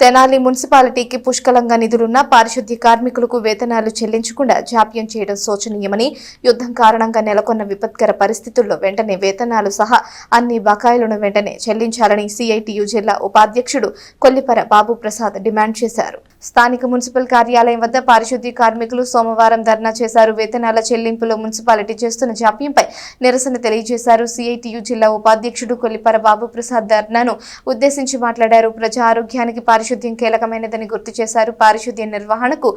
తెనాలి మున్సిపాలిటీకి పుష్కలంగా నిధులున్న పారిశుద్ధ్య కార్మికులకు వేతనాలు చెల్లించకుండా జాప్యం చేయడం శోచనీయమని, యుద్ధం కారణంగా నెలకొన్న విపత్కర పరిస్థితుల్లో వెంటనే వేతనాలు సహా అన్ని బకాయిలను వెంటనే చెల్లించాలని సిఐటియు జిల్లా ఉపాధ్యక్షుడు కొల్లిపర బాబు ప్రసాద్ డిమాండ్ చేశారు. స్థానిక మున్సిపల్ కార్యాలయం వద్ద పారిశుద్ధ్య కార్మికులు సోమవారం ధర్నా చేశారు. వేతనాల చెల్లింపులో మున్సిపాలిటీ చేస్తున్న జాప్యంపై నిరసన తెలియజేశారు. సిఐటియు జిల్లా ఉపాధ్యక్షుడు కొల్లిపర బాబు ప్రసాద్ ధర్నాను ఉద్దేశించి మాట్లాడారు. ప్రజా ఆరోగ్యానికి పారిశుద్ధ్యం కీలకమైనదని గుర్తు చేశారు. పారిశుద్ధ్య నిర్వహణకు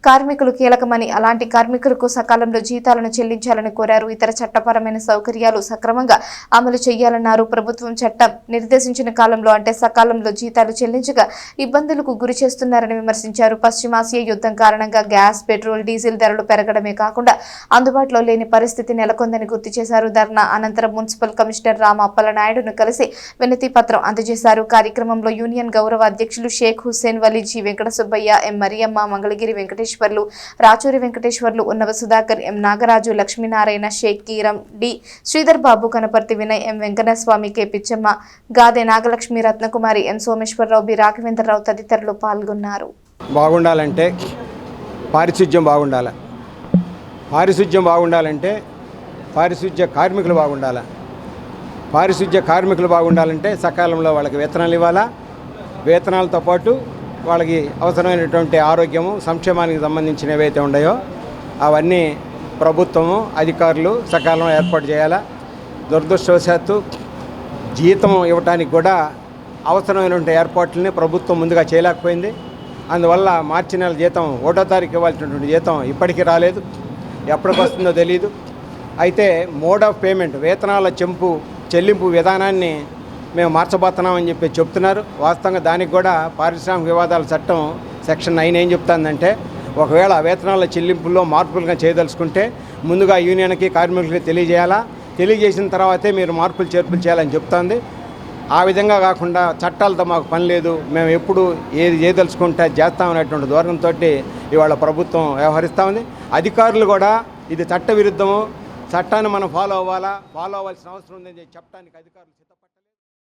కార్మికులు కీలకమని, అలాంటి కార్మికులకు సకాలంలో జీతాలను చెల్లించాలని కోరారు. ఇతర చట్టపరమైన సౌకర్యాలు సక్రమంగా అమలు చేయాలన్నారు. ప్రభుత్వం చట్టం నిర్దేశించిన కాలంలో అంటే సకాలంలో జీతాలు చెల్లించగా ఇబ్బందులకు గురి చేస్తున్నారని విమర్శించారు. పశ్చిమాసియా యుద్ధం కారణంగా గ్యాస్, పెట్రోల్, డీజిల్ ధరలు పెరగడమే కాకుండా అందుబాటులో లేని పరిస్థితి నెలకొందని గుర్తు చేశారు. ధర్నా అనంతరం మున్సిపల్ కమిషనర్ రామ అప్పలనాయుడును కలిసి వినతి పత్రం అందజేశారు. కార్యక్రమంలో యూనియన్ గౌరవ అధ్యక్షులు షేక్ హుస్సేన్ వలీ, జి వెంకట సుబ్బయ్య, ఎం మరియమ్మ, మంగళగిరి వెంకటేశ్వర్లు, రాచూరి వెంకటేశ్వర్లు, ఉన్నవ సుధాకర్, ఎం నాగరాజు, లక్ష్మీనారాయణ, షేక్ కీరం, డి శ్రీధర్ బాబు, కనపర్తి వినయ్, ఎం వెంకటస్వామి, కె పిచ్చమ్మ, గాదే నాగలక్ష్మి, రత్నకుమారి, ఎం సోమేశ్వరరావు, బి రాఘవేంద్రరావు తదితరులు పాల్గొన్నారు. బాగుండాలంటే పారిశుధ్యం బాగుండాలి. పారిశుధ్యం బాగుండాలంటే పారిశుధ్య కార్మికులు బాగుండాలి. పారిశుధ్య కార్మికులు బాగుండాలంటే సకాలంలో వాళ్ళకి వేతనాలు ఇవ్వాలా. వేతనాలతో పాటు వాళ్ళకి అవసరమైనటువంటి ఆరోగ్యము, సంక్షేమానికి సంబంధించిన ఏవైతే ఉన్నాయో అవన్నీ ప్రభుత్వము, అధికారులు సకాలంలో ఏర్పాటు చేయాలా. దురదృష్టవశాత్తు జీతం ఇవ్వటానికి కూడా అవసరమైనటువంటి ఏర్పాట్లని ప్రభుత్వం ముందుగా చేయలేకపోయింది. అందువల్ల మార్చి నెల జీతం 1వ తారీఖు ఇవ్వాల్సినటువంటి జీతం ఇప్పటికీ రాలేదు. ఎప్పటికి వస్తుందో తెలియదు. అయితే మోడ్ ఆఫ్ పేమెంట్, వేతనాల చెల్లింపు విధానాన్ని మేము మార్చబోతున్నామని చెప్పి చెప్తున్నారు. వాస్తవంగా దానికి కూడా పారిశ్రామిక వివాదాల చట్టం సెక్షన్ 9 ఏం చెప్తుందంటే, ఒకవేళ వేతనాల చెల్లింపుల్లో మార్పులుగా చేయదలుచుకుంటే ముందుగా యూనియన్కి, కార్మికులకి తెలియజేయాలా. తెలియజేసిన తర్వాతే మీరు మార్పులు చేర్పులు చేయాలని చెప్తుంది. ఆ విధంగా కాకుండా చట్టాలతో మాకు పని లేదు, మేము ఎప్పుడు ఏది చేయదలుచుకుంటే చేస్తామనేటువంటి ధోరణితో ఇవాళ ప్రభుత్వం వ్యవహరిస్తూ ఉంది. అధికారులు కూడా ఇది చట్ట విరుద్ధము, చట్టాన్ని మనం ఫాలో అవ్వాల్సిన అవసరం ఉందని చెప్పడానికి అధికారులు సిద్ధపడ్డారు.